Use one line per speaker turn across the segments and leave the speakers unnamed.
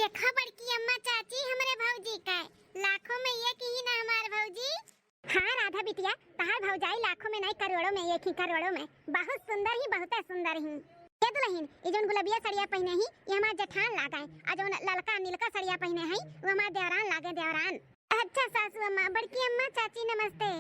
देखा बड़की अम्मा चाची हमारे भौजी का लाखों में एक ही ना हमारे भौजी। हाँ राधा बिटिया तहार भौजाई लाखों में नहीं करोड़ों में एक ही करोड़ों में बहुत सुंदर ही ये दुल्हन ये जोन गुलाबिया सड़िया पहने ही ये हमार जेठान लागा है आ जोन ललका नीलका सड़िया पहने है वो हमार देवरान लागे देवरान। अच्छा सासू अम्मा बड़की अम्मा चाची नमस्ते।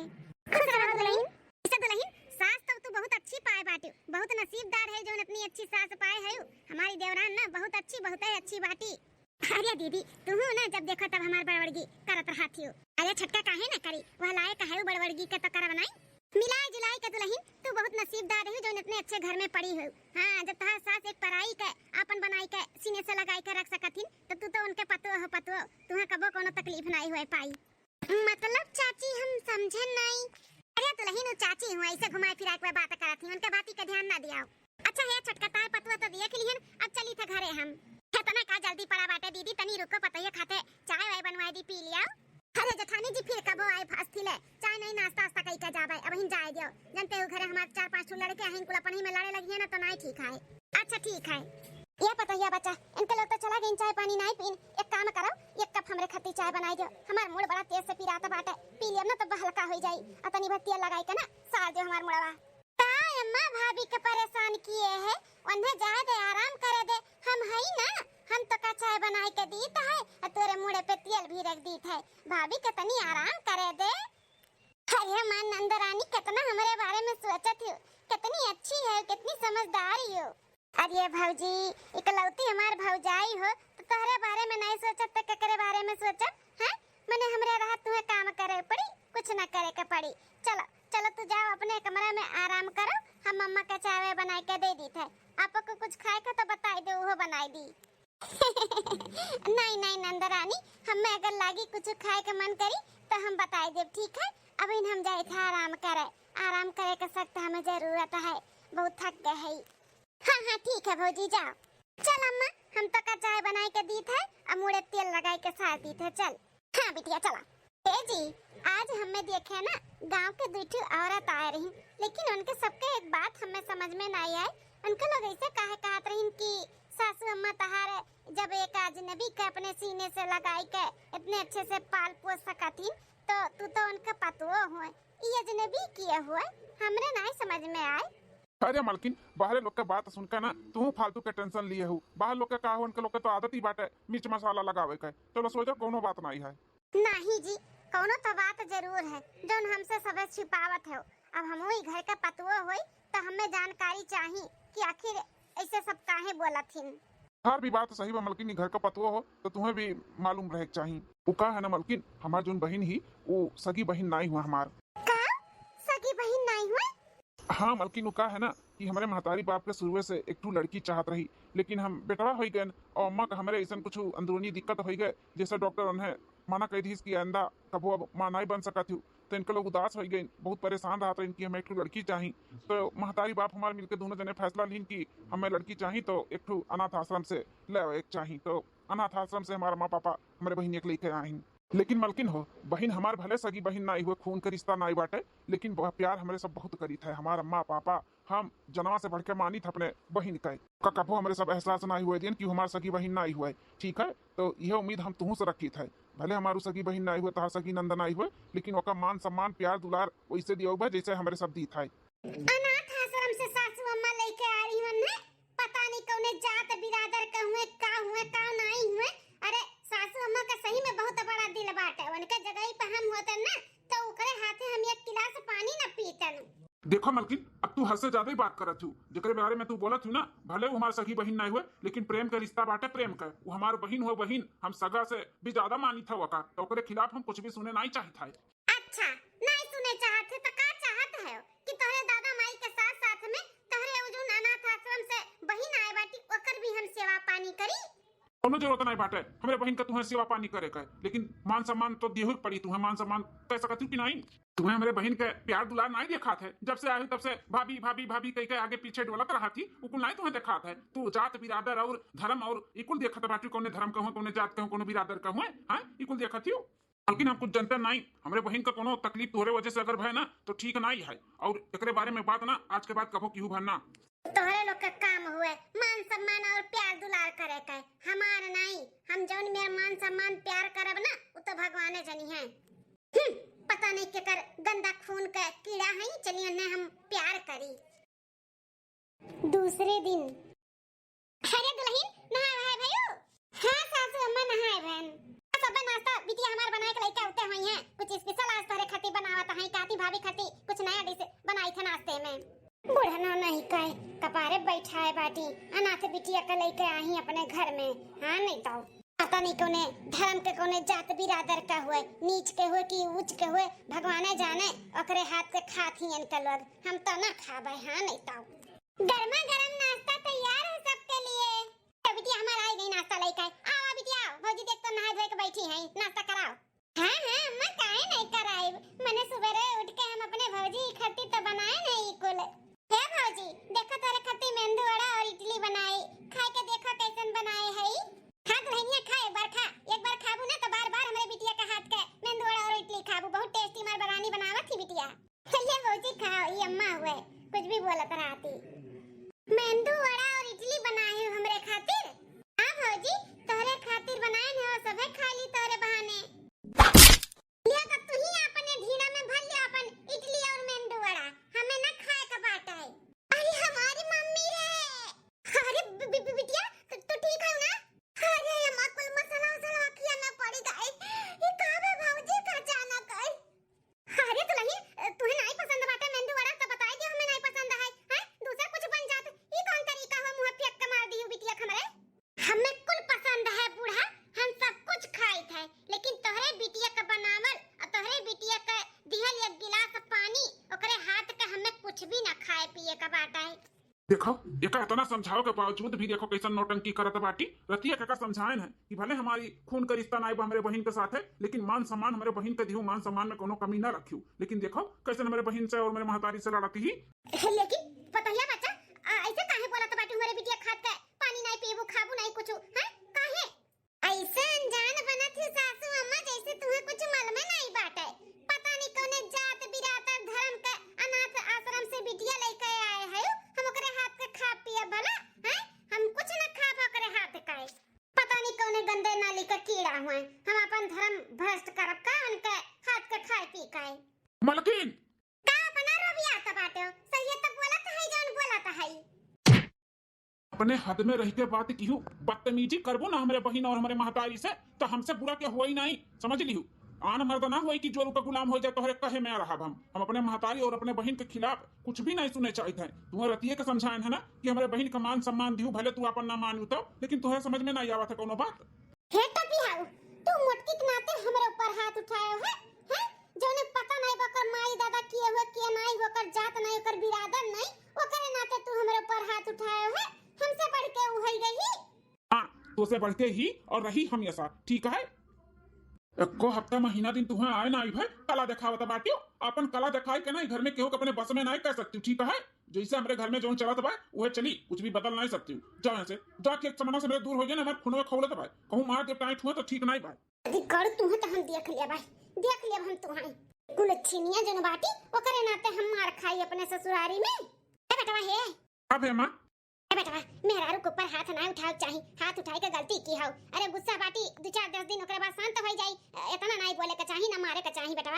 खुश रहो दुल्हन। इसे दुल्हन सास तो तू बहुत अच्छी पाए बाटी बहुत नसीबदार है जो इतनी अच्छी सास पाए है। हमारी देवरान ना बहुत अच्छी बाटी। अरे दीदी तुम ना जब देखो तब हमार बड़वड़गी करत रहती हो। अरे छटका काहे ना करी वह लाए कहे बड़वड़गी के तो कर बनाई मिलाई जुलाई के दुल्हन तू बहुत नसीबदार है जो इतने अच्छे घर में पड़ी हो। हाँ जब तहार सास एक पराई के अपन बनाई के सीने से लगाई के रख सकथिन तो तू तो उनके पतो तुम्हें कबो कोनो तकलीफ नहीं हुए पाई। मतलब चाची हम समझे नहीं। अरे दुल्हन चाची हुआ ऐसे घुमाए फिराए के बात करत थी उनके बाती का ध्यान ना दिया। अच्छा है छटका तार पतुआ तो दिए के लिए अब चली थे घरे हम तना का जल्दी पड़ा बाटे दीदी तनी रुको पतइया खाते चाय वाय बनवाई दी पी लिया। अरे जेठानी जी फिर कबो आए फास्ती ले चाय नहीं नाश्ता वास्ता कई का जाबे अब हिन जाए दियो जानते हो घरे हमारे 4-5 लड़के हैं इनको अपन ही में लड़े लगी है ना तो नहीं ठीक है। अच्छा ठीक है ये पतइया बच्चा इनके लोग तो चला गई चाय पानी नहीं पीन एक काम करो एक कप हमरे खत्ती चाय बनाई दो हमार मूड बड़ा तेज से पिराता बाटे पी लियो ना तो हल्का हो जाई अतनी बत्तियां लगाई के ना सार दो हमार मुड़वा। ताई अम्मा भाभी के परेशान किए है उन्हें जाए दे आराम करे दे हम है ना हम तो का चाय बनाई के दी है और तेरे मुड़े पे तेल भी रख दी है भाभी के तनी आराम करे दे। अरे मां नंदरानी कितना हमारे बारे में सोचत हो कितनी अच्छी है कितनी समझदार हो। अरे भौजी इकलौती हमार भौजाई हो तो तोहरे बारे में नहीं सोचत तो केकरे बारे में सोचत हैं मने हमरे रात तुम्हें काम करे पड़ी कुछ ना करे के पड़ी। चलो चलो तू जाओ अपने कमरे में आराम करो हम मम्मा का चाय बना के दे दी थे आपको कुछ खाए का तो बताई दे वो बनाई दी। नहीं नहीं नंदरानी हमें अगर लागी कुछ खाए के मन करी तो हम बताई दे ठीक है। अभी हम जाए थे आराम करे के सख्त हमें जरूरत है बहुत थक गए है। हाँ ठीक है भौजी जाओ। चल अम्मा हम तो का चाय बनाई के दी थे अब मुड़े तेल लगाई के साथ दी थे चल। हाँ बिटिया चला। ए जी आज हमें देखे ना गांव के दूठी औरत आ रही लेकिन उनके सबके एक बात हमें समझ में नहीं आई उनके लोग ऐसे काहे कहत रही कि सासू अम्मा तहार जब एक अजनबी के अपने सीने से लगाई के इतने अच्छे से पाल पोस सकती तो तू तो उनके पतुओ हुए ये अजनबी किए हुए हमरे नहीं समझ में आए।
अरे मलकिन बाहर लोग के बात सुनकर ना तू फालतू के टेंशन लिए हो बाहर लोग के का हो उनके लोग के तो आदत ही बाटे मिर्च मसाला लगावे के चलो सोचो कोनो बात नहीं है।
नहीं जी कोनो तो बात जरूर है जो हमसे सब छिपावत है अब हम ही घर के पतुओ होई तो हमें जानकारी चाहिए कि आखिर ऐसे सब काहे बोलथिन।
हर भी बात सही बा मलकिन घर का पतुआ हो तो तुम्हें भी मालूम रहे चाहिए वो का है ना मलकिन हमार जोन बहन ही वो सगी बहन नहीं हुआ हमार।
का सगी बहन नहीं हुआ?
हाँ मलकिन वो का है ना कि हमारे महतारी बाप के शुरू से एक टू लड़की चाहत रही लेकिन हम बेटवा हो गए और अम्मा का हमारे ऐसा कुछ अंदरूनी दिक्कत हो गए जैसे डॉक्टर उन्हें माना कही थी कि आंदा कबो अब माँ नहीं बन सका थी तो इनके लोग उदास हो गए बहुत परेशान रहा था इनकी हमें एक लड़की चाहिए तो महतारी बाप हमारे मिलकर दोनों जने फैसला लीन कि हमें लड़की चाहिए तो एक अनाथ आश्रम से ले एक चाहिए तो अनाथ आश्रम से हमारा माँ पापा हमारे बहन एक लेके आई। लेकिन मलकिन हो बहन हमारे भले सगी बहन ना हुए खून का रिश्ता ना बाटे लेकिन वह प्यार हमारे सब बहुत करी था हमारा माँ पापा हम जनवा से बढ़ के मानी था अपने बहन का कबो हमारे सब एहसास ना हुए दिन कि हमारे सगी बहन ना हुए ठीक है तो यह उम्मीद हम तुहू से रखी थे भले हमारू सगी बहन ना हुए तहार सगी नंद ना हुए लेकिन ओका मान सम्मान प्यार दुलार वैसे दिया जैसे हमारे सब दी था।
अनाथ आश्रम से सासू अम्मा लेके आ रही हन है पता नहीं कौने जात बिरादर का हुए का नहीं हुए। अरे सासू अम्मा का सही में बहुत बड़ा दिल बाटे उनके जगह पे हम होते ना तो ओकरे हाथे हम एक गिलास पानी ना पीतन।
देखो मलकिन अब तू हद से ज्यादा ही बात करत हूँ जेकरे बारे में तू बोलत हूँ ना भले वो हमारे सगी बहन नहीं हुए लेकिन प्रेम का रिश्ता बाटे प्रेम का वो हमारे बहन हो बहन हम सगा से भी ज्यादा मानी था वका तो ओकरे खिलाफ हम कुछ भी सुने नहीं चाहता है।
अच्छा नहीं सुने चाहते तो का चाहत है कि तोहरे दादा माई के साथ साथ में तोहरे उजुन अनाथ आश्रम से बहन आए बाटी ओकर भी हम सेवा पानी करी।
कोनो जरूरत नहीं बाटे हमारे बहन का तुम्हें सेवा पानी करे का लेकिन मान सम्मान तो दिए पड़ी तुम्हें मान सम्मान कह सकती कि नहीं तुम्हें हमारे बहन के प्यार दुलार नहीं देखा थे जब से आई तब से भाभी भाभी भाभी कह के आगे पीछे डोलत रहा थी उकुल नहीं तुम्हें देखा था तू जात बिरादर और धर्म और इकुल देखा था बाटी कौन धर्म कहूँ कौन जात कहूँ कौन बिरादर कहूँ हाँ इकुल देखा थी लेकिन हम कुछ जनता नहीं हमारे बहन का कोनो तकलीफ तोहरे वजह से अगर भय ना तो ठीक नहीं है और एकरे बारे में बात ना आज के बाद कहो क्यों भरना
तोहरे लोग का काम हुए मान सम्मान और प्यार दुलार करे का हमार नहीं हम जो मान सम्मान प्यार करब ना उ तो भगवाने जनी है। पता नहीं केकर गंदा खून का कीड़ा है, चलिए ने हम प्यार करी। दूसरे दिन, अरे दुल्हन नहाए है भयो? हाँ सासू अम्मा नहाए बहन। सब नाश्ता बिटिया हमार बनाए के लइका उते हुई है, कुछ स्पेशल आज तोरे खाती बनावत है, काती भाभी खाती कुछ नया डिश बनाई थे नाश्ते में। बुढ़ना नहीं कहे कपारे बैठाए बाटी, अनाथ बिटिया के लइके आई अपने घर में। हाँ नहीं तो पता नहीं कोने धर्म के कोने जात बिरादर का हुए, नीच के हुए कि ऊंच के हुए भगवाने जाने, ओकरे हाथ के खात ही इनका लोग, हम तो ना खाबे। हाँ नहीं तो गर्मा गर्म नाश्ता तैयार है सबके लिए। बिटिया हमारा आई गई नाश्ता लेके, आओ बिटिया, भौजी देख तो नहा धोए के बैठी है, नाश्ता कराओ। हाँ हाँ अम्मा काहे नहीं कराई, मैंने सवेरे उठ के हम अपने भौजी खट्टी तो बनाए नहीं कुल। हे भौजी देखो तारे खट्टी मेंदू वड़ा और इडली बनाई, खा के देखो कैसन बनाए है। खा दुल्हनिया खा, एक बार खाबू ना तो बार बार हमारे बिटिया का हाथ के मेंदू वड़ा और इडली खाबू, बहुत टेस्टी मार बनानी बनावत थी बिटिया। चलिए भौजी खाओ, ये अम्मा हुए कुछ भी बोलत रहती। मेंदू वड़ा और इडली बनाए हो हमरे खातिर? हां भौजी तोरे खातिर बनाए हो, सबे खा ली तोरे बहाने। लिया का तू ही अपने ढीना में भर लिया अपन इडली और मेंदू वड़ा, हमें ना खाए का बात है। अरे हमारी मम्मी रे, अरे बिटिया तू ठीक है ना? अरे अम्मा कुल मसाला वसाला अखिया में पड़ी गई, ये काबे भौजी का अचानक है। अरे दुल्हन तुम्हें नहीं पसंद बाटे मेंदू वड़ा तो बताई दियो, हमें नहीं पसंद है। हैं दूसरा कुछ बन जात, ये कौन तरीका हो मुंह फेंक के मार दियो बिटिया हमरे? हमें कुल पसंद है बूढ़ा, हम सब कुछ खाई थे, लेकिन तोहरे बिटिया का बनावल और तोहरे बिटिया का दिहल एक गिलास पानी ओकरे हाथ का हमें कुछ भी ना खाए पिए का बाटा है।
देखो एका इतना समझाओ के बावजूद भी देखो कैसन नौटंकी करत बाटी। रतिया काका समझाएन है कि भले हमारी खून का रिश्ता ना हमारे बहन के साथ है, लेकिन मान सम्मान हमारे बहन के दिहू, मान सम्मान में कोनो कमी ना रखियो। लेकिन देखो कैसे हमारे बहन से और मेरे महतारी से लड़ती ही।
लेकिन पतहिया बच्चा ऐसे काहे बोलत बाटी, हमारे बिटिया खात के पानी नहीं पीबू खाबू नहीं कुछ हैं काहे? ऐसे अनजान बनत है सासू अम्मा जैसे तुम्हें कुछ मालूम नहीं बाटे। पता नहीं कौने जात बिरादर धर्म के अनाथ आश्रम से बिटिया लेके आए है, हम ओकरे हाथ के खा पिए भला हैं? हम कुछ न खाब ओकरे हाथ का, पता नहीं कौने गंदे नाली का कीड़ा हुए, हम अपन धर्म भ्रष्ट करब का उनके हाथ के खाए पी का।
मलकिन
का अपना रोबिया त बाटे सही तक बोलत है जान बोलत है।
अपने हद में रह के बात की बदतमीजी करबो ना हमारे बहन और हमारे महतारी से तो हमसे बुरा क्या हुआ ही नहीं, समझ लियो। आन मर्द ना हुई कि जोरू का गुलाम हो जाए तो हरे कहे में रहा। हम अपने महतारी और अपने बहन के खिलाफ कुछ भी नहीं सुने चाहते हैं। तुम्हें रतिये के समझाएं है ना कि हमारे बहन का मान सम्मान दियो, भले तू अपन ना मानू तो, लेकिन तुम्हें समझ में नहीं आवत है कोनो बात।
हे टपिया तू मोटकी के नाते हमरे ऊपर हाथ उठाए हो हैं? जोने पता नहीं बकर माई दादा किए हुए किए नहीं होकर जात नहीं होकर बिरादर नहीं, ओकरे नाते तू हमरे ऊपर हाथ उठाए हो, हमसे बढ़ के उ है गई।
हां तो से बढ़ के ही और रही हमेशा, ठीक है। एको हफ्ता महीना दिन तुम्हें आए ना आई भाई कला दिखावत बाटियो, अपन कला दिखाई के नहीं घर में केहू अपने बस में नहीं कर सकती, ठीक है। जैसे हमारे घर में जो चलत बा वह चली, कुछ भी बदल नहीं सकती। जाओ यहाँ से जाके एक समना से मेरे दूर हो जाए ना, हमारे खुनवे खौलत बा, कहूं मार दे टाइट हुआ तो ठीक नहीं बा।
अधिकार तुम्हें तो हम देख लिया भाई, देख लिया हम तुम्हारी कुल छिनिया जन बाटी ओकरे नाते हम मार खाई अपने ससुरारी में। ए बेटा हे
अब है मां
बेटा मेहरारू के ऊपर हाथ ना उठाओ चाहिए, हाथ उठाई के गलती की हो। अरे गुस्सा बाटी 2-4-10 दिन ओकरे बाद शांत हो जाई, इतना नहीं बोले का चाहिए ना मारे का चाहिए बेटा।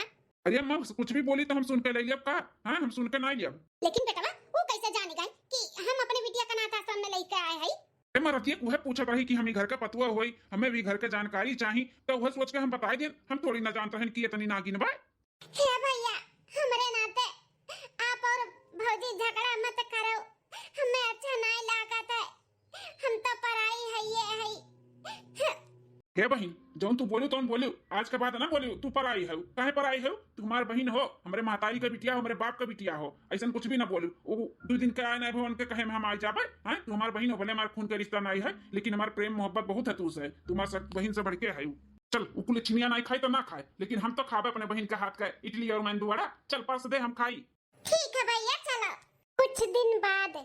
अरे अम्मा कुछ भी बोली तो हम सुन के ले लिया का? हां हम सुन के नहीं लिया।
लेकिन बेटा वो कैसे जाने गई कि हम अपने बिटिया का नाता आश्रम में लेके आए हैं?
ए मरतिए कुहे पूछत रही कि हम घर का पतुआ होई, हमें भी घर के जानकारी चाहिए तो वह सोच के हम बता दिए, हम थोड़ी ना जानते हैं कि इतनी नागिन बा।
हे भैया हमरे नाते आप और भौजी झगड़ा मत करो, हमें अच्छा नहीं लागत है, हम तो पराई है ये है।
हे बहन जौन तू बोलू तो बोलू, आज के बाद ना बोलू तू पराई है। काहे पराई है? तू हमार बहन हो, हमारे महतारी का बिटिया हो, हमारे बाप का बिटिया हो, ऐसा कुछ भी ना बोलू। वो 2 दिन के आए नहीं भवन के कहे में हम आ जाबे हैं। तू हमार बहन हो, भले हमारे खून का रिश्ता नहीं है, लेकिन हमारा प्रेम मोहब्बत बहुत है तुझसे, तुम्हारे बहन से बढ़ के है। चल उकुल छिनिया नहीं खाई तो ना खाए, लेकिन हम तो खाबे अपने बहन के हाथ का इडली और मेंदू वड़ा। चल परस दे हम खाई।
ठीक है भैया चलो। कुछ दिन बाद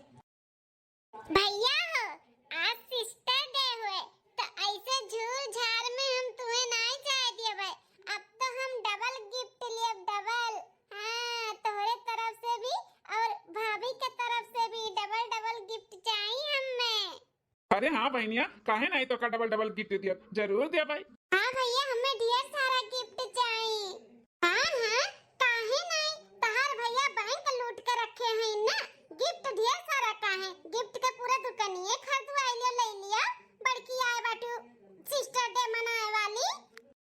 भैया हो आज सिस्टर डे हुए तो ऐसे झूल झाड़ में हम तुम्हें नहीं जाए दिए भाई, अब तो हम डबल गिफ्ट लिए डबल। हाँ तुम्हारे तरफ से भी और भाभी के तरफ से भी डबल गिफ्ट चाहिए हमें।
अरे हाँ बहनिया, काहे नहीं तो का डबल डबल गिफ्ट दिया, जरूर दिया भाई।
हाँ भैया, हमें ढेर सारा गिफ्ट चाहिए। हाँ हाँ, काहे नहीं, तहार भैया बैंक लूट के रखे हैं ना, गिफ्ट ढेर सारा काहे, गिफ्ट के पूरा दुकानिए खरीदवा लियो, ले लियो। बड़की आए बाटू सिस्टर डे मनाए वाली,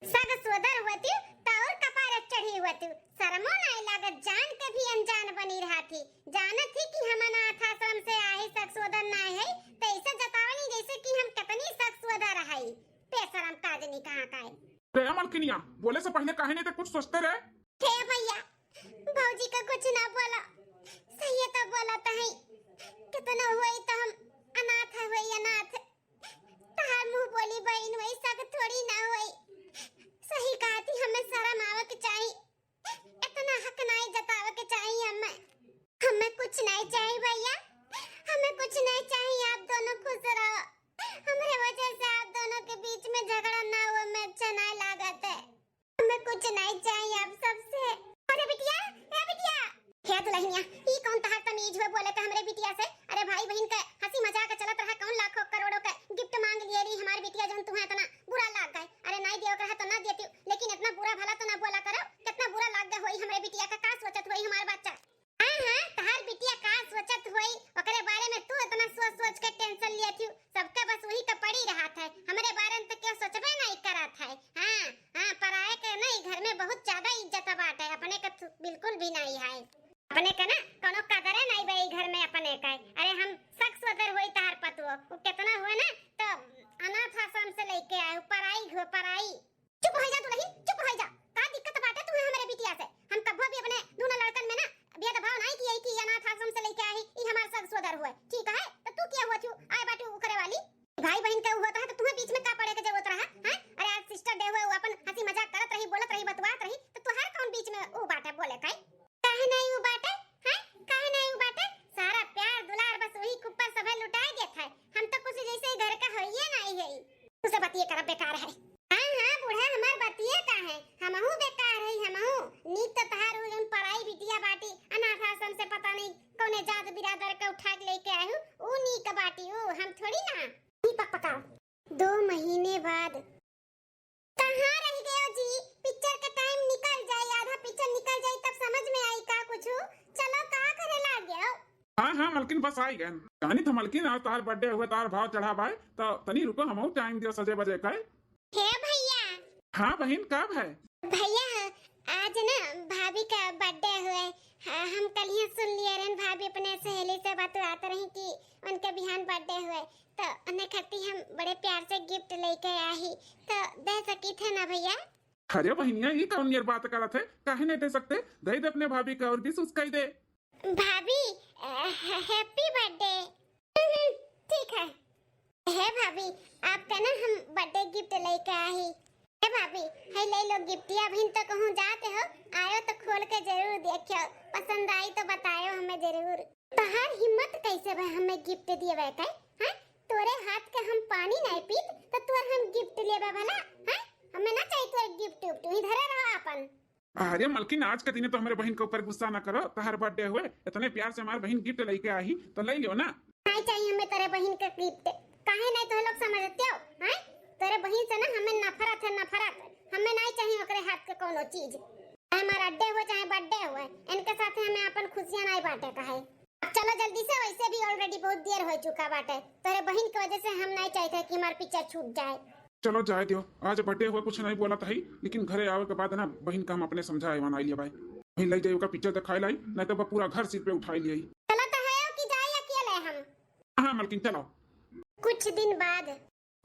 सग सोदर होती तौर कपार चढ़ी होती, शर्मो नहीं लागत, जान के भी अनजान बनी रहा थी, जानत थी कि हम अनाथ आश्रम से आए सग सोदर नहीं है, तो ऐसे जतावनी जैसे कि हम कितनी सग सोदर है, बेशरम काजनी कहाँ का है।
रे मलकिनिया, बोले से पहले काहे नहीं तो कुछ सोचते रहे।
हे भैया, भौजी का कुछ ना बोला, सही है तो बोला तो है, कितना हुई तो हम अनाथ है, हुई अनाथ, तहार मुंह बोली बहन हुई सग थोड़ी ना हुई, सही कहा थी, हमें शर्म आवे के चाहिए, इतना हक नहीं जतावे के चाहिए, हमें कुछ नहीं चाहिए भैया, हमें कुछ नहीं चाहिए, आप दोनों खुश रहो, हमारे वजह से आप दोनों के बीच में झगड़ा ना हो, मैं अच्छा नहीं लागत है, हमें कुछ नहीं चाहिए आप सबसे। अरे बिटिया, ए बिटिया, क्या दुल्हनिया, ई कौन तहार तमीज हुए बोले का हमरे बिटिया से? अरे भाई बहन का हंसी मजाक चलत रहा, कौन लाखों करोड़ों का गिफ्ट मांग लिए रही हमारी बिटिया, जौन तुम्हें इतना बुरा लाग गए। अरे नहीं दियो कहा तो ना देती, लेकिन इतना बुरा भला तो ना बोला करो, कितना बुरा लाग गए होई हमरे बिटिया का सोचत होई हमार बच्चा। हां हां, तहार बिटिया का सोचत होई, ओकरे बारे में तू इतना सोच सोच के टेंशन लिया थी, सबके बस वही का पड़ी रहा था, हमरे बारे में तो क्यों सोचबे नहीं करत है। हां हां, पराये के नहीं, घर में बहुत ज्यादा इज्जत बात है, अपने का बिल्कुल भी नहीं है, अपने का ना कोनो कदर नहीं बई घर में अपने का। अरे हम सख्त सदर होई तार पतुओ, वो कितना हुआ ना तो अनाथ आश्रम से लेके आए, पराई। चुप हो जा दुल्हन, चुप हो जा, का दिक्कत बात है तुम्हें हमारे बिटिया से? हम कभी भी अपने दोनों लड़कन में ना भेदभाव नहीं किए कि अनाथ आश्रम से लेके आई, ई हमारा सग सोदर हुए, ठीक है? तो तू क्या हुआ, तू आए बाटू करे वाली भाई बहन का होता है, तो तुम्हें बीच में का पड़े के जरूरत रहा है? अरे आज सिस्टर डे हुए, वो अपन हंसी मजाक करत रही, बोलत रही, बतवात रही, तो तू हर कौन बीच में वो बाटे बोले काहे? काहे नहीं वो बाटे हैं, काहे नहीं वो बाटे? सारा प्यार दुलार बस वही कुप्पा सभे लुटाए देत है, हम तो कुछ जैसे घर का होइए नहीं है, तुसे बतिए कर बेकार है। हां हां बूढ़ा, हमार बतिए का है, हमहू बेकार है, हमहू नीत तो तहार उन पराई बिटिया बाटी अनाथ आश्रम से पता नहीं कौने जात बिरादर का उठा के लेके आए हूं, ऊ नी का बाटी, ऊ हम थोड़ी ना नी पकाओ। 2 महीने बाद कहां रह गए हो जी? पिक्चर का टाइम निकल जाए, आधा पिक्चर निकल जाए तब समझ में आई का कुछ, चलो का करे लाग गए?
हाँ हाँ मलकिन, बस आई गए, कहानी तो मलकिन आज तार बर्थडे हुए, तार भाव चढ़ा भाई, तो तनी रुको, हमहू टाइम दियो सजे बजे का।
हे भैया।
हाँ बहन, कब है?
भैया आज ना भाभी का बर्थडे हुआ है, हम कल ही सुन लिए रहे, भाभी अपने सहेली से बतवात रही कि उनके बिहान बर्थडे हुए, तो उन्हें खाती हम बड़े प्यार से गिफ्ट लेके आई, तो दे सकी थे ना भैया?
अरे बहनिया, ये कौन यार बात करत है, काहे नहीं दे सकते, दे दे अपने भाभी का और भी उसका ही दे।
भाभी हैप्पी बर्थडे। ठीक है भाभी, आपका ना हम बर्थडे गिफ्ट लेके आई है भाभी, है ले लो गिफ्टिया, अभी तो कहूँ जाते हो, आयो तो खोल के जरूर देखियो, पसंद आई तो बतायो हमें जरूर। तहार हिम्मत कैसे भाई हमें गिफ्ट दिए भाई का? हां, तोरे हाथ के हम पानी नहीं पीत तो तोर हम गिफ्ट लेबे भला? हां, हमें ना चाहिए तोर गिफ्ट, तू इधर रहो अपन।
अरे मलकिन, आज के दिन तो हमारे बहन के ऊपर गुस्सा ना करो, तहार बर्थडे हुए, इतने प्यार से हमारी बहन गिफ्ट लेके आई तो ले लियो ना।
नहीं चाहिए हमें तेरे बहन का गिफ्ट, काहे नहीं तो लोग समझते हो? हैं, तेरे बहन से ना हमें नफरत है, नफरत, हमें नहीं चाहिए ओकरे हाथ के कोनो चीज, हमारा डे हो चाहे बर्थडे हो, इनके साथ हमें अपन खुशियां नहीं बांटे का है। अब चलो जल्दी से, वैसे भी ऑलरेडी बहुत देर हो चुका बाटे, तेरे बहन की वजह से हम नहीं चाहते कि हमारा पिक्चर छूट जाए।
चलो जाए दियो, आज बर्थडे हुआ कुछ नहीं बोला था ही, लेकिन घरे आवे के बाद ना बहन का हम अपने समझाए मनाई लिया भाई, वही ले जाइए का पिक्चर दिखाई लाई, नहीं तो पूरा घर सिर पे उठाई लिया।
चलो तो है कि जाए अकेले हम?
हाँ मलकिन चलो।
कुछ दिन बाद।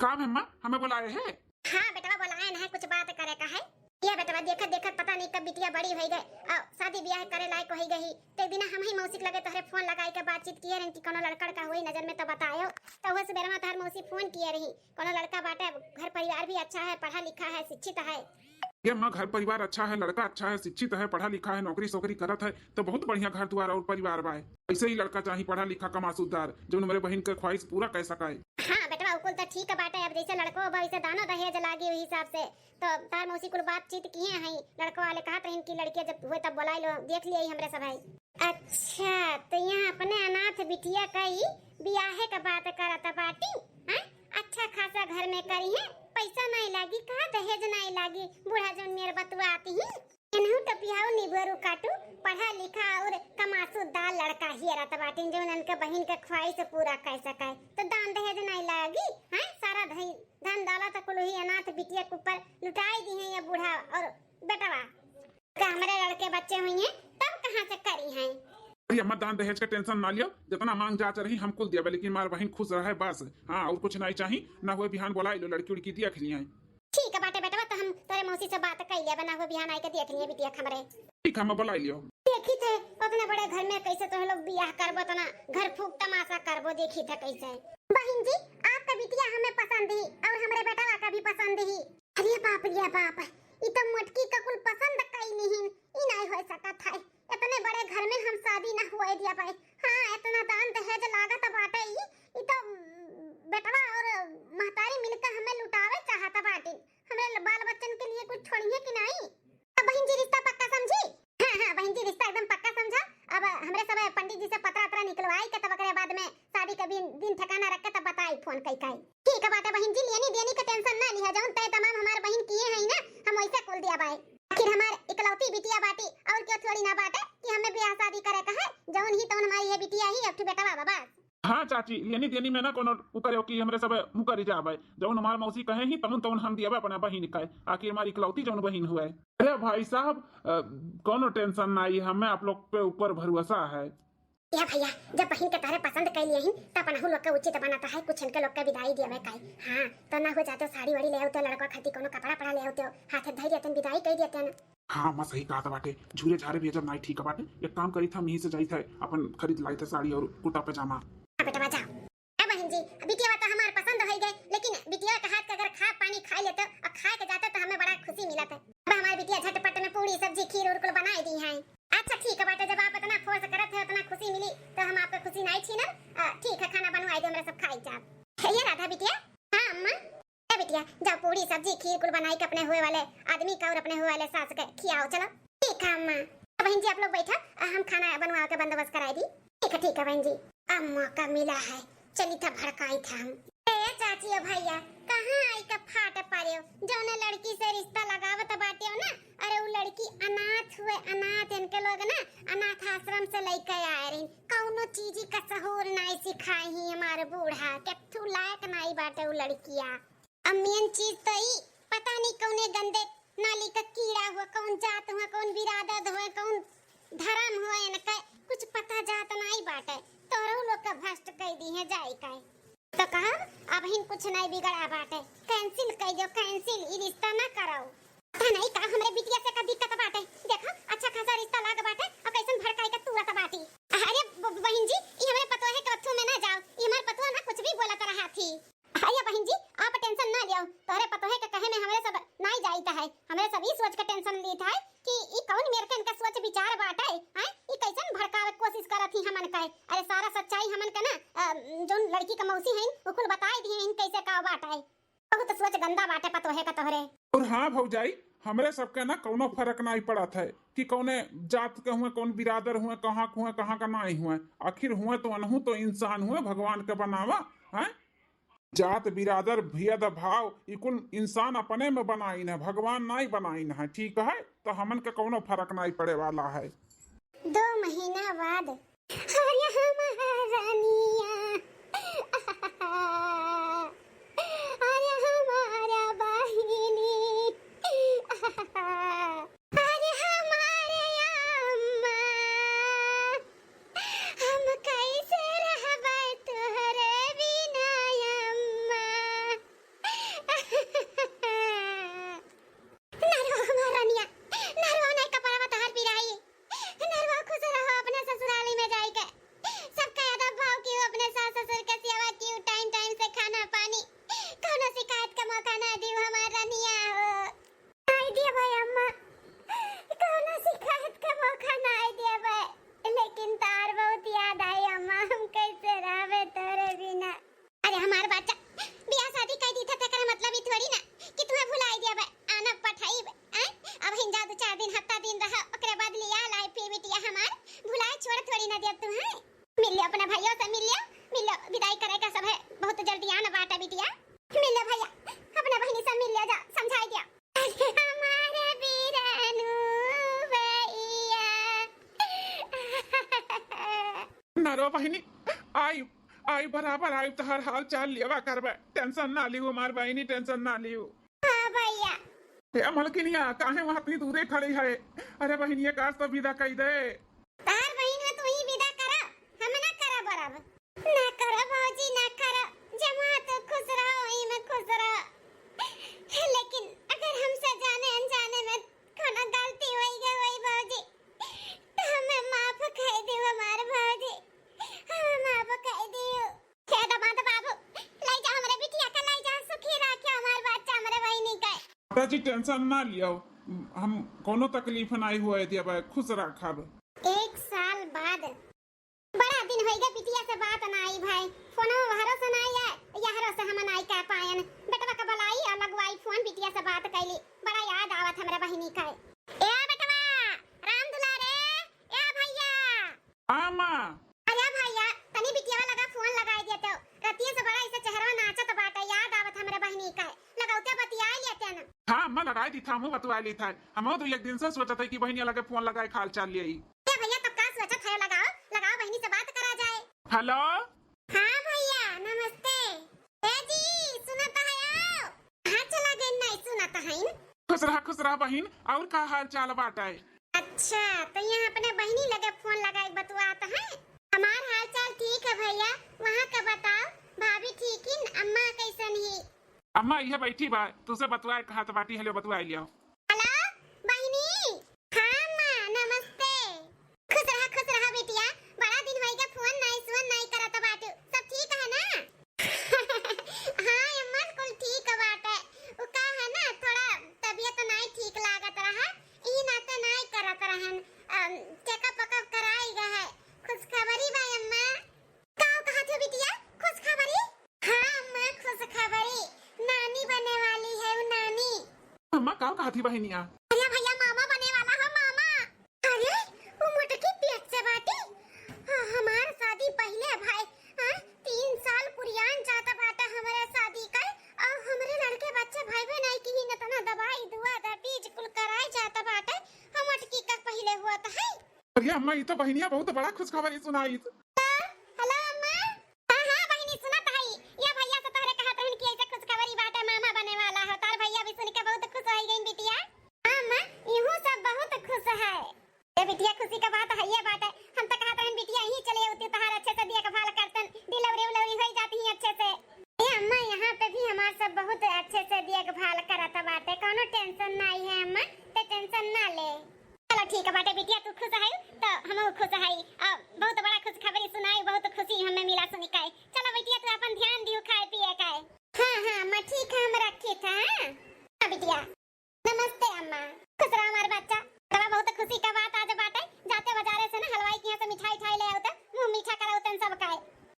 काम है अम्मा, हमें बुलाए हैं?
हाँ बेटा बुलाए ना, कुछ बात करे का है। ये बेटा देखत पता नहीं कब बिटिया बड़ी हो गई, और शादी ब्याह करे लायक हो गई, तो एक दिन हम ही मौसी लगे तोहरे फोन लगाई के बातचीत किए रही कि कोनो लड़का का हुई नजर में तो बतायो, तो वह सवेरे में तोहर मौसी फोन किए रही, कोनो लड़का बाटे, घर परिवार भी अच्छा है, पढ़ा लिखा है, शिक्षित है।
ये अम्मा, घर परिवार अच्छा है, लड़का अच्छा है, शिक्षित है, पढ़ा लिखा है, नौकरी सोकरी करत है, तो बहुत बढ़िया घर द्वार और परिवार बा। ऐसे ही लड़का चाहिए, पढ़ा लिखा कमासूदार, जो हमारे बहन के ख्वाहिश पूरा कर सकाए।
हाँ बेटा उकुल तो ठीक है बाटे, अब जैसे लड़को वैसे दानो दहेज लागी हुई हिसाब से, तो तार मौसी कुल बातचीत किए हैं, लड़को वाले कहा था कि लड़के जब हुए तब बुला लो, देख लिए हमरे सब भाई। अच्छा, तो यहाँ अपने अनाथ बिटिया का ही ब्याहे का बात करत बाटी, हां अच्छा खासा घर में करी है, पैसा नहीं लागी, कहा दहेज नहीं लागी, बूढ़ा जन मेरे बतुआ आती है एनहु टपियाओ निबरू काटू, पढ़ा लिखा और कमासू दाल लड़का ही रहता बाटिन जो उनके बहन के ख्वाहिश पूरा कर सके, तो दान दहेज नहीं लागी हैं, सारा धन दौलत कुल ही अनाथ बिटिया के ऊपर लुटाई दी है ये बूढ़ा और बेटवा का हमारे लड़के बच्चे हुई हैं तब कहां से करी हैं।
अरे अम्मा दान दहेज का टेंशन ना लियो, जितना मांग जाच रही हम कुल दिया, लेकिन हमार बहन खुश रहे बस। हाँ और कुछ नहीं चाहिए, ना हुए बिहान बोला लो लड़की उड़की दिया खिली है।
ठीक है बाटे बेटवा, तो हम तेरे मौसी से बात कर लिया, बना हुए बिहान आई के देख लिए बिटिया हमरे।
ठीक है मैं बुला लियो।
देखी थे अपने बड़े घर में कैसे तो लोग बियाह करबो, तना घर फूक तमाशा करबो, देखी थे कैसे। बहन जी आपका बिटिया हमें पसंद ही और हमारे बेटवा का भी पसंद ही। अरे बाप रे बाप, ई तो मटकी का कुल पसंद कई नहीं, ई नहीं हो सकत है, इतने बड़े घर में हम शादी ना हुए दिया पाए। हां इतना दान दहेज लागत बाटे, ई तो बेटवा और महतारी मिलकर हमें लुटावे चाहता बाटे, हमें बाल बच्चन के लिए कुछ छोड़िए कि नहीं। अब बहन जी रिश्ता पक्का समझी। हां बहन जी रिश्ता एकदम पक्का समझा। अब हमरे सब पंडित जी से पत्र निकलवाई के तब के बाद में शादी का दिन ठिकाना रख के तब बताई फोन कई कई। ठीक है बाटे बहन जी, लेनी देनी का टेंशन ना लिया, जौन तय तमाम हमार बहन किए हैं ना हम वैसे कुल दिया बाई। आखिर हमार इकलौती बिटिया बाटी और क्यों थोड़ी ना बाटे कि हमें ब्याह शादी करे का है, जौन ही तौन हमारी ये बिटिया ही अब बेटा बाबा।
हाँ चाची लेनी देनी में ना कोनो उकरियो की हमरे सब मुकरी जाबे, जौन हमार मौसी कहे ही तौन तौन हम दियाबे अपना बहिन का, आखिर हमारी इकलौती जौन बहिन हुए। अरे भाई साहब कोनो टेंशन नहीं, हमें आप लोग पे ऊपर भरोसा है।
या भैया जब बहन के तारे पसंद कर लिए हैं तब अपना लोग का उचित बनाता है, कुछ इनके लोग का विदाई दिया मैं काई। हां तो ना हो जाते साड़ी वाड़ी ले आओ, लड़का खाती कोनो कपड़ा पड़ा ले आओ, हाथ धर देते विदाई कर देते ना।
हाँ मैं सही कहा था बाटे, झूरे झारे भी जब नहीं ठीक है बाटे, एक काम करी था यहीं से जाई था अपन खरीद लाई थे साड़ी और कुर्ता पजामा।
बेटा जा ए बहन जी, बिटिया तो हमार पसंद हो गई, लेकिन बिटिया का हाथ का अगर खा पानी खा लेते और खा के जाते तो हमें बड़ा खुशी मिलता। अब हमारी बिटिया झटपट में पूरी सब्जी खीर और कुल बनाई दी है। अच्छा ठीक है बेटा, जब आप इतना फोर्स करत है उतना खुशी मिली तो हम आपको खुशी नहीं छीना। ठीक है खाना बनवाई दो, हमरा सब खाई जा। ये राधा बिटिया। हां अम्मा ए बिटिया जाओ पूरी सब्जी खीर कुल बनाई के अपने हुए वाले आदमी का और अपने हुए वाले सास के खियाओ चलो। ठीक है अम्मा। बहन जी आप लोग बैठा, हम खाना बनवा के बंदोबस्त कराई दी। ठीक है बहन जी। अम्मा का मिला है, चली था भड़काई था हम। ए चाची भैया कहां आई का फाट पारियो, जौने लड़की से रिश्ता लगावत बाटियो ना, अरे वो लड़की अनाथ हुए, अनाथ इनके लोग ना अनाथ आश्रम से लेके आए रही, कौनो चीज का सहूर नहीं सिखाई ही हमारे बूढ़ा, कत्थू लायक नहीं बाटे वो लड़किया। अम्मियन चीज तो ही पता नहीं कौने गंदे नाली का कीड़ा हुआ, कौन जात हुआ, कौन बिरादत हुआ, कौन धर्म हुआ, इनका कुछ पता जात नहीं बाटे, तोरो लोग का भ्रष्ट कह दी है जाई का। तो कहा अब हिन कुछ नहीं बिगड़ा बाटे, कैंसिल कर दो, कैंसिल, ई रिश्ता ना कराओ। पता नहीं का हमरे बिटिया से का दिक्कत बाटे, देखो अच्छा खासा रिश्ता लाग बाटे और कैसन भड़काई का तुरत बाटी। अरे बहन जी ई हमरे पतो है कथू में ना जाओ, ई हमार पतो ना कुछ भी बोलत रहा थी। अरे बहन जी आप टेंशन ना लियो, तोरे पतो है कहे में हमरे सब नहीं जाईता है, हमरे सब ई सोच के टेंशन लीत है कि ई कौन मेरे के इनका सोच विचार बाटे हैं, ई कैसन भड़कावे कोशिश करत ही हमन कहे। अरे सारा सच्चाई हमन के ना जोन लड़की का मौसी है वो कुल बताई दी इन कैसे का बाटे, बहुत सोच गंदा बाटे पतो है का तोहरे।
और हाँ भौजाई हमरे सबके ना कोनो फर्क नहीं पड़त है कि कौने जात के हुए, कौन बिरादर हुए, कहाँ का नहीं हुए, आखिर हुए तो अनहु तो इंसान हुए, भगवान के बनावा है। जात बिरादर भेद भाव इकुल इंसान अपने में बनाई है, भगवान नहीं बनाई है, ठीक है। तो हमन के कोनो फर्क नहीं पड़े वाला है।
2 महीना बाद अरे हमारा रानिया, अरे हमारा बहिनी, अरे हमारे अम्मा, हम कैसे रहबे तोहरे बिना अम्मा। नरवा हमारा रानिया, नरवा नहीं कपड़ा तहर पिराई, नरवा खुश रहो अपने ससुराली में जाई के, सबका अदब भाव की अपने
ना रो बहिनी, आई आई बराबर आई तो हर हाल चाल लिया करबे, टेंशन ना लियो हमार बहिनी, टेंशन ना लियो।
हाँ भैया।
ये मलकिनिया काहे वहां इतनी दूरे खड़ी है? अरे बहिनिया काश तो विदा कही दे।
तार बहिन में तू ही विदा करा, हम ना करा बराबर। ना करो भौजी ना करो, जमा तो खुश रहो वही में खुश रहो। लेकिन अगर हमसे जाने अनजाने में कोनो गलती होई गई भौजी, तो हमें माफ कर दियो हमारे भौजी, हमें माफ कर दियो। खेदा बात बाबू, ले जा हमरे बिटिया का, ले जा सुखी रखियो हमार बच्चा हमरे बहिनी का।
माताजी टेंशन ना लियो, हम कोनो तकलीफ नहीं हुए दिया भाई, खुश रखब।
1 साल बाद बड़ा दिन होई गए बिटिया से बात ना आई भाई, फोनो हरो से ना आया, यहरो से हम नहीं कह पायन। बेटवा का बुलाई और लगवाई फोन, बिटिया से बात कैली, बड़ा याद आवत हमरे बहिनी का। ए बेटवा राम दुलारे, ए भैया।
हां मां।
अरे भैया तनी बिटिया लगा फोन लगाई दिया तो रतिया से बड़ा ऐसे चेहरा नाचत बाटे, याद आवत हमरे बहिनी का, लगाउते बतिया लेते न।
हां मैं लगाई दी था, हम बतवा ली था, हम तो एक दिन से सोचा था कि बहिनिया लगे फोन लगाए खाल चाल ले आई।
ए भैया तब का सोचत है, लगाओ लगाओ बहिनी से बात करा जाए।
हेलो
हाँ भैया नमस्ते। ए जी सुनत है आओ, कहाँ चला गए? नहीं सुनत है।
खुश रहा बहन, और का हाल चाल बाटे?
अच्छा तो यहाँ अपने बहिनी लगे फोन लगाए बतवात है। हमार हाल चाल ठीक है भैया, वहाँ का बताओ, भाभी ठीक ही, अम्मा कैसन ही?
अम्मा ये बैठी बा, तुझसे बतवाए कहा तो बाटी हेलो बतवाई लियो।
हेलो बहिनी। हाँ माँ नमस्ते। खुश रहा बेटिया, बड़ा दिन होई गया फोन नहीं करत बाटू, सब ठीक है ना? हाँ अम्मा कुल ठीक बाटे, उ का है ना थोड़ा तबीयत नहीं ठीक लागत रहा, ई नाते नहीं करत रहन, चेकअप कराई गए है। खुशखबरी बा अम्मा। का कहा थे बिटिया खुशखबरी? हाँ अम्मा खुशखबरी, नानी बने वाली है वो नानी।
अम्मा का कहा थी बहनिया?
अरे भैया मामा बने वाला है मामा। अरे वो मोटकी पेट से बाटी, हमार शादी पहले भाई 3 साल पुरियान जाता बाटा हमारे शादी का, और हमारे लड़के बच्चे भाई बहन नहीं की न तना दवाई दुआ दबीज कुल कराए जाता बाटे, हम मोटकी का पहले हुआ था है।
अरे अम्मा ये तो बहनिया बहुत बड़ा खुशखबरी सुनाई।
हेलो अम्मा। हाँ बहिनी सुनत है, ये भैया से तोहरे कहत हन कि ऐसे खुशखबरी बाटे मामा बने वाला है, तार भैया भी सुन के बहुत खुश हो गई बिटिया। हाँ अम्मा यूं सब बहुत खुश है। ये बिटिया खुशी का बात है, ये बात है, हम तो कहत हन बिटिया यहीं चले उती तहार अच्छे से देखभाल करतन, डिलीवरी हो जाती है अच्छे से। ये अम्मा यहाँ पे भी हमार सब बहुत अच्छे से देखभाल करत बाटे, कोनो टेंशन नहीं है अम्मा, ते टेंशन ना ले। चलो ठीक है बाटे बिटिया, तू खुश है तो हम खुश है, बहुत बड़ा खुशखबरी सुनाई, बहुत खुशी हमें मिला सुन के। चलो बिटिया तू अपन ध्यान दियो खाए पिए का। हाँ मैं ठीक है, हम रखी था। हाँ बिटिया नमस्ते अम्मा। खुश रहो हमारे बच्चा, तवा बहुत खुशी का बात आज बाटे, जाते बाजारे से ना हलवाई के यहाँ से मिठाई ले आओ, मुंह मीठा कराओ सब खाए।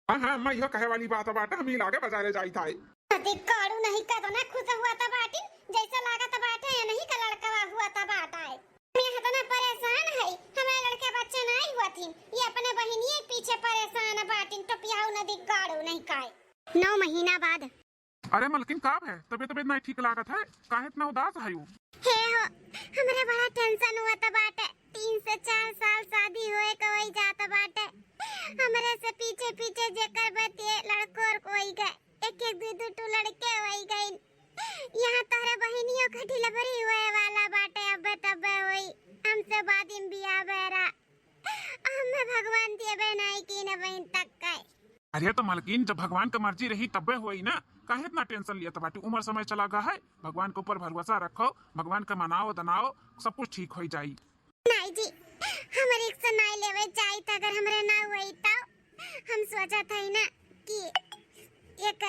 हाँ अम्मा यह कहे वाली बात बाटे, हम ही लागे बाजारे जाई था।
अधिक काड़ू नहीं कर ना, खुश हुआ था बाटी, जैसा लागत बाटे या नहीं का लड़का हुआ था बाटा है। मैं इतना परेशान है, हमारे लड़के बच्चे नहीं हुआ थी, ये अपने बहिनी पीछे परेशान बाटी, तो पियाऊ नदी गाड़ू नहीं खाए। 9 महीना बाद।
अरे मलकिन काब है, तबीयत नहीं ठीक लागत है, काहे इतना उदास है यू?
हे हो हमरे बड़ा टेंशन हुआ था बाटे, 3 से 4 साल शादी होए के वही जाता बाटे, हमरे से पीछे जेकर बतिए लड़को और कोई गए, एक दो लड़के वही गए। यहाँ तारे बहनियों का डिलीवरी हुए वाला बाटे, अब तब हुई हमसे बाद में बियाह बेरा, हमें भगवान दिए नहीं की न बहन तक का।
अरे तो मलकिन जब भगवान का मर्जी रही तब्बे हुई ना, काहे इतना टेंशन लिया बाटी, उम्र समय चला गया है, भगवान के ऊपर भरोसा रखो, भगवान का मनाओ दनाओ, सब कुछ ठीक हो जाई।
नहीं जी हम रिक्शा नहीं लेवे जाई, त अगर हमरे ना हुई तो हम सोचा था ना कि एक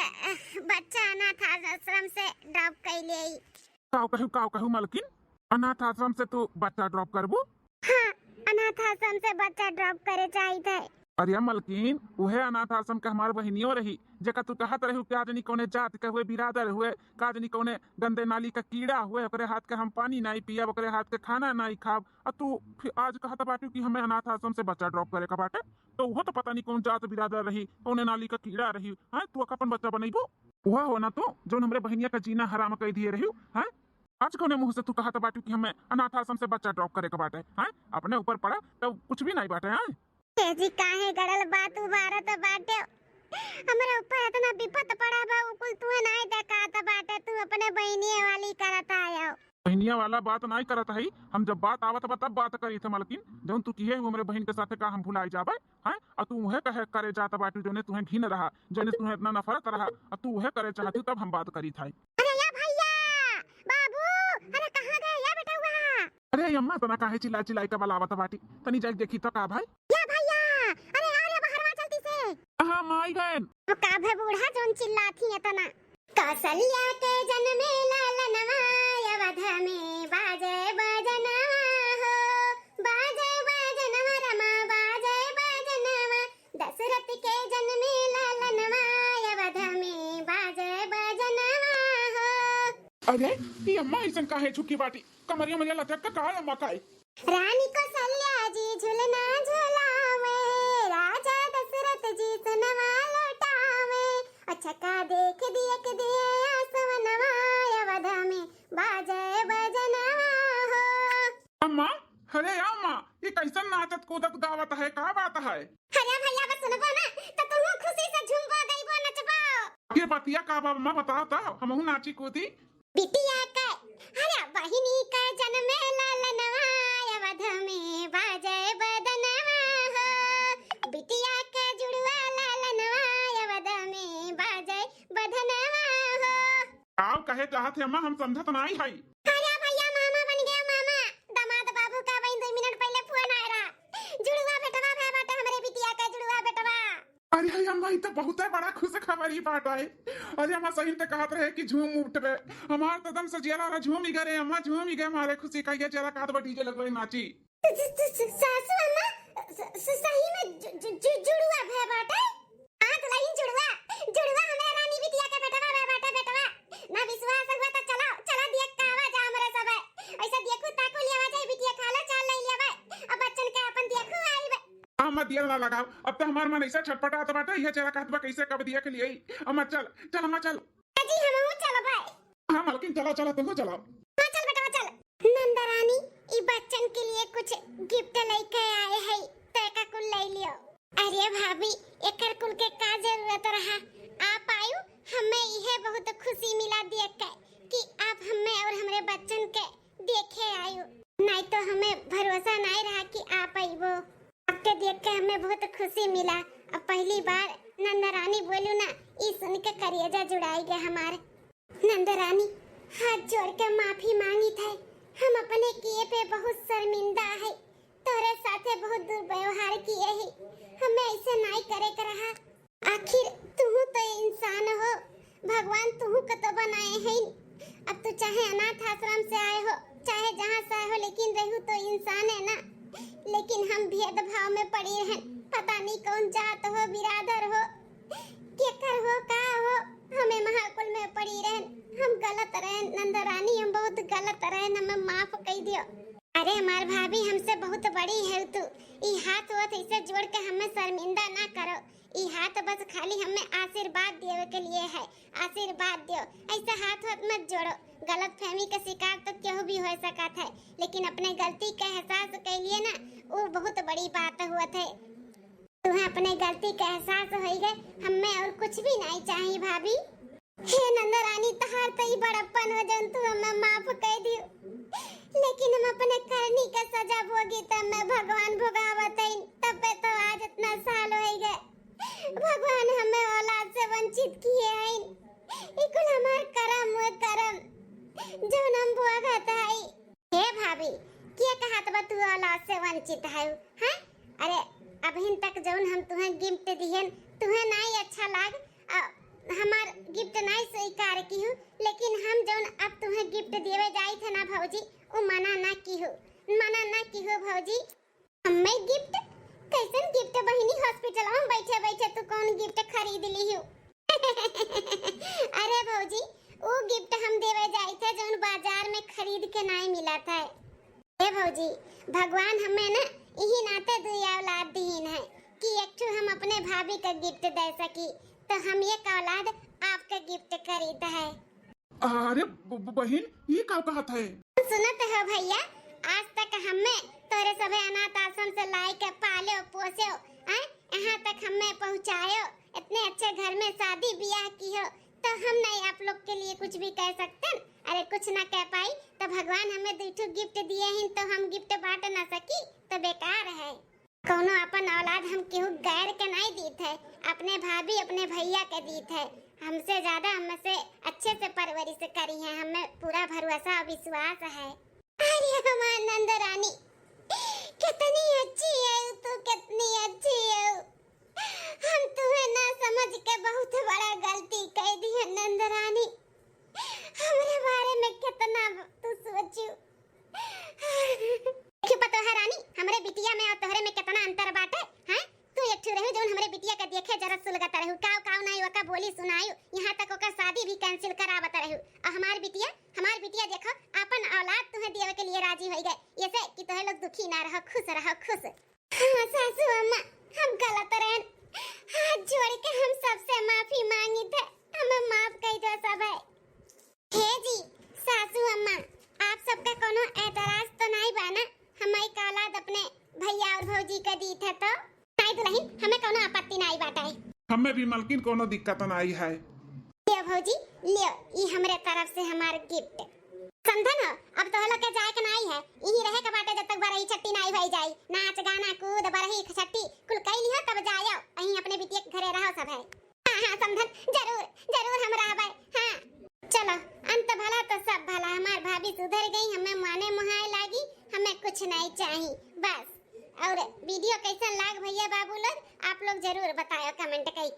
बच्चा अनाथ आश्रम से ड्रॉप कर ले।
काऊ कहू मलकिन, अनाथ आश्रम से तू बच्चा ड्रॉप करबू?
हाँ अनाथ आश्रम से बच्चा ड्रॉप करे जाई थे।
अरे मलकिन उहे अनाथ आश्रम के हमार बहनियों रही, जेका तू कहत रही क्या जनी कौने जात के हुए, बिरादर हुए, का जनी कौने गंदे नाली का कीड़ा हुए, ओकरे हाथ के हम पानी नहीं पियब, ओकरे हाथ के खाना नहीं खाब, और तू फिर आज कहत बाटू कि हमें अनाथ आश्रम से बच्चा ड्रॉप करे का बाटे, तो वो तो पता नहीं कौन जात बिरादर रही, कौने नाली का कीड़ा रही, हैं तू अपन बच्चा बनैबू? वह हो ना तो जो हमरे बहनिया का जीना हराम कर दिए रही, हैं आज कौने मुंह से तू कहत बाटू कि हमें अनाथ आश्रम से बच्चा ड्रॉप करे का बाटे, हैं अपने ऊपर पड़ा तो कुछ भी नहीं बाटे। हैं
जी काहे गड़ल बात उबारत बाटे। हमरा ऊपर इतना विपत पड़ा बा कुल तू नहीं देखात बाटे। तू अपने बहनी वाली करत आयो।
बहनिया वाला बात नहीं करत है। हम जब बात आवत बा तब बात करी थे मालकिन। जौन तू किए हमरे बहन के साथे का हम भुलाई जाबे हैं। और तू उहे कहे करे जात बाटी जोने तुहे घिन रहा, जोने तुहे इतना नफरत रहा, और तू उहे करे चाहती तब हम बात करी था।
अरे या भैया बाबू, अरे कहां गए या बेटा हुआ?
अरे अम्मा तना काहे चिल्ला चिल्लाई के बलावत बाटी, तनी जाके देखी तो का भाई।
या भैया अरे आ बाहर वा जल्दी से।
हां माई गए
तो का भे बूढ़ा जोन चिल्लाती है तना। कौशल्या के जन्मे लालनवा अवध में बाजे बजना हो, बाजे बजनवा रमा बाजे बजनवा। दशरथ के जन्मे लालनवा अवध में बाजे बजनवा हो।
अरे ये अम्मा ऐसन काहे झुकी बाटी, कमरिया मरिया लटक का अम्मा काहे।
रानी कौशल्या जी झुलना झुलावे, राजा दशरथ जी सुनवा लौटावे। अच्छा का देख दिया के दिए आसवनवा अवध में बाजे बजनवा हो।
अम्मा अरे अम्मा ये कैसन नाचत कूदत गावत है, का बात है?
अरे भैया बस सुनबो ना तो तुम खुशी से झूमबो गईबो नचबो।
ये बतिया का बाबा अम्मा बताओ तो हमहू नाची कूदी।
बिटिया का अरे बहिनी का जन्मे लालनवा अवध में बाजे बदनवा हो। बिटिया का जुड़वा लालनवा अवध में बाजे बदनवा हो।
आओ कहे चाहत है अम्मा, हम समझत नहीं है।
अरे भैया मामा बन गया मामा। दामाद बाबू का बहन 2 मिनट पहले फोन आया। जुड़वा बेटवा भे बाटे हमरे बिटिया का जुड़वा बेटवा।
अरे अम्मा ये तो बहुत बड़ा खुश खबर ही बात है। अरे अम्मा सही तो कहत रहे कि झूम उठबे, हमार तो दम से जियारा झूम ही गए अम्मा, झूम ही गए मारे खुशी का। ये जरा कात डीजे लगवे नाची।
सासू अम्मा सही में जुड़वा भे बाटे। आंख लाइन जुड़वा जुड़वा हमरे रानी बिटिया के बेटवा भे बाटे बेटवा। ना विश्वास हुआ तो चलो चलो देख का आवाज हमरे सब ऐसा देखो ताको ले आवाज बिटिया खाला चाल ले लेबे। अब बच्चन के अपन देखो आईबे।
अम्मा दिया ना लगाओ, अब तो हमार मन ऐसा छटपटात बाटे। ये जरा कहत बा कैसे कब दिया के लिए। अम्मा चल चल अम्मा चल।
जी हमहू चलो भाई।
हां मालकिन चलो चलो तुम चलो।
हां चल बेटा चल। नंदा रानी ई बच्चन के लिए कुछ गिफ्ट लेके आए हैं, तैका कुल ले लियो। अरे भाभी एकर कुल के का जरूरत रहा, आप आयु हमें यह बहुत खुशी मिला देख के कि आप हमें और हमारे बच्चन के देखे आयु। नहीं तो हमें भरोसा नहीं रहा कि आप आइबो। आपके देख के हमें बहुत खुशी मिला। अब पहली बार नंदा रानी बोलू ना ई सुन के करियजा जुड़ाई गया हमारे। नंदा रानी हाथ जोड़ के माफी मांगी थे। हम अपने किए पे बहुत शर्मिंदा है। तोरे साथे बहुत दुर्व्यवहार किए ही, हमें ऐसे नहीं करे कर रहा। आखिर तू तो इंसान हो, भगवान तू को तो बनाए हैं। अब तू चाहे अनाथ आश्रम से आए हो चाहे जहाँ से आए हो, लेकिन रहू तो इंसान है ना। लेकिन हम भेदभाव में पड़ी रहे, पता नहीं कौन जात हो बिरादर हो केकर हो का हो, हमें महाकुल में पड़ी रहे। हम गलत रहे नंदा रानी, हम बहुत गलत रहे, हमें माफ कर दियो। अरे हमार भाभी हमसे बहुत बड़ी है तू। ई हाथ वत ऐसे जोड़ के हमें शर्मिंदा ना करो। ई हाथ बस खाली हमें आशीर्वाद देवे के लिए है। आशीर्वाद दियो, ऐसा हाथ वत मत जोड़ो। गलत फहमी का शिकार तो क्यों भी हो सकता है, लेकिन अपने गलती का एहसास कर लिए ना, वो बहुत बड़ी बात हुआ थे। तुम्हें अपने गलती का एहसास हो गए, हमें और कुछ भी नहीं चाहिए भाभी। हे नंदा रानी तहार तो ही बड़प्पन हो जन तू हमें माफ कर दियो। लेकिन हम अपने करनी का सजा भोगी तब मैं भगवान भोगावत है। तब पे तो आज इतना साल हो गए, भगवान हमें औलाद से वंचित किए हैं। इकुल हमार करम हुए करम जो हम भोगत है। हे भाभी क्या कहत बा तू औलाद से वंचित है? हैं अरे अभी तक जौन हम तुम्हें गिफ्ट दिहन तुम्हें नहीं अच्छा लाग, हमार गिफ्ट नहीं स्वीकार की हूँ। लेकिन हम जौन अब तुम्हें गिफ्ट देवे जाई थे ना भौजी, वो मना ना की हो भौजी। हमें गिफ्ट कैसन गिफ्ट बहिनी? हॉस्पिटल में बैठे बैठे तू कौन गिफ्ट खरीद ली हो? अरे भौजी वो गिफ्ट हम देवे जाई थे जौन बाजार में खरीद के नहीं मिला था। हे भौजी भगवान हमें ना यही नाते दुई औलाद दीन है कि एक हम अपने भाभी का गिफ्ट दे सकी, तो हम ये औलाद आपका गिफ्ट खरीदा है।
अरे बहन ये क्या कहत है?
सुनत हो भैया, आज तक हमें तोरे सभे अनाथ आश्रम से लाई के पाले पोसे यहाँ तक हमें पहुँचायो, इतने अच्छे घर में शादी ब्याह की हो, तो हम नहीं आप लोग के लिए कुछ भी कह सकते। अरे कुछ ना कह पाई तो भगवान हमें दूठो गिफ्ट दिए हैं, तो हम गिफ्ट बांट ना सकी तो बेकार है। कोनो अपन औलाद हम केहू गैर के नहीं दीत है, अपने भाभी अपने भैया के दीत है। हमसे ज्यादा हमसे अच्छे से परवरिश करी है, हमें पूरा भरोसा और विश्वास है। अरे हमारी नंद रानी कितनी अच्छी है तू, कितनी अच्छी है। हम तुम्हें ना समझ के बहुत बड़ा गलती कर दी है नंद रानी। हमारे बारे में कितना तू सोचू। क्यों पता है रानी, हमरे बिटिया में और तोहरे में कितना अंतर बाटे हैं। तू एक ठो रहू जोन हमरे बिटिया के देखे जरा सुलगत रहू, काव नहीं ओका बोली सुनायू, यहाँ तक ओका शादी भी कैंसिल करावत रहू। और हमार बिटिया देखो अपन औलाद तुम्हें देवे के लिए राजी हो गए, ऐसे कि तोहे लोग दुखी ना रहो, खुश रहो, खुश। हाँ सासू अम्मा, हम गलत रहे, हाथ जोड़ के हम सबसे माफी मांगी थे, हमें माफ कर दो सब है। हे जी सासू अम्मा, आप सबका कोनो एतराज तो नहीं बा ना? हमारी औलाद अपने भैया और भौजी का दी थे तो नहीं दुल्हन, हमें कोनो आपत्ति नहीं बाटा है।
हमें भी मलकिन कोनो दिक्कत नहीं है।
लियो भौजी लियो, ये हमरे तरफ से हमार गिफ्ट समझन हो। अब तो लोग के जाए के नहीं है, यही रहे के बाटे जब तक बरही छट्टी नहीं भई जाई, नाच गाना कूद बरही छट्टी कुल कई लियो तब जायो, अहीं अपने बिटिया के घरे रहो सब है। हां समझन, जरूर हम रहबै। हां चलो, अंत भला तो सब भला। हमार भाभी सुधर गई, हमें माने मुहाए लागी, हमें कुछ नहीं चाहिए बस। और वीडियो कैसा लाग भैया बाबू लोग, आप लोग जरूर बताओ कमेंट कई।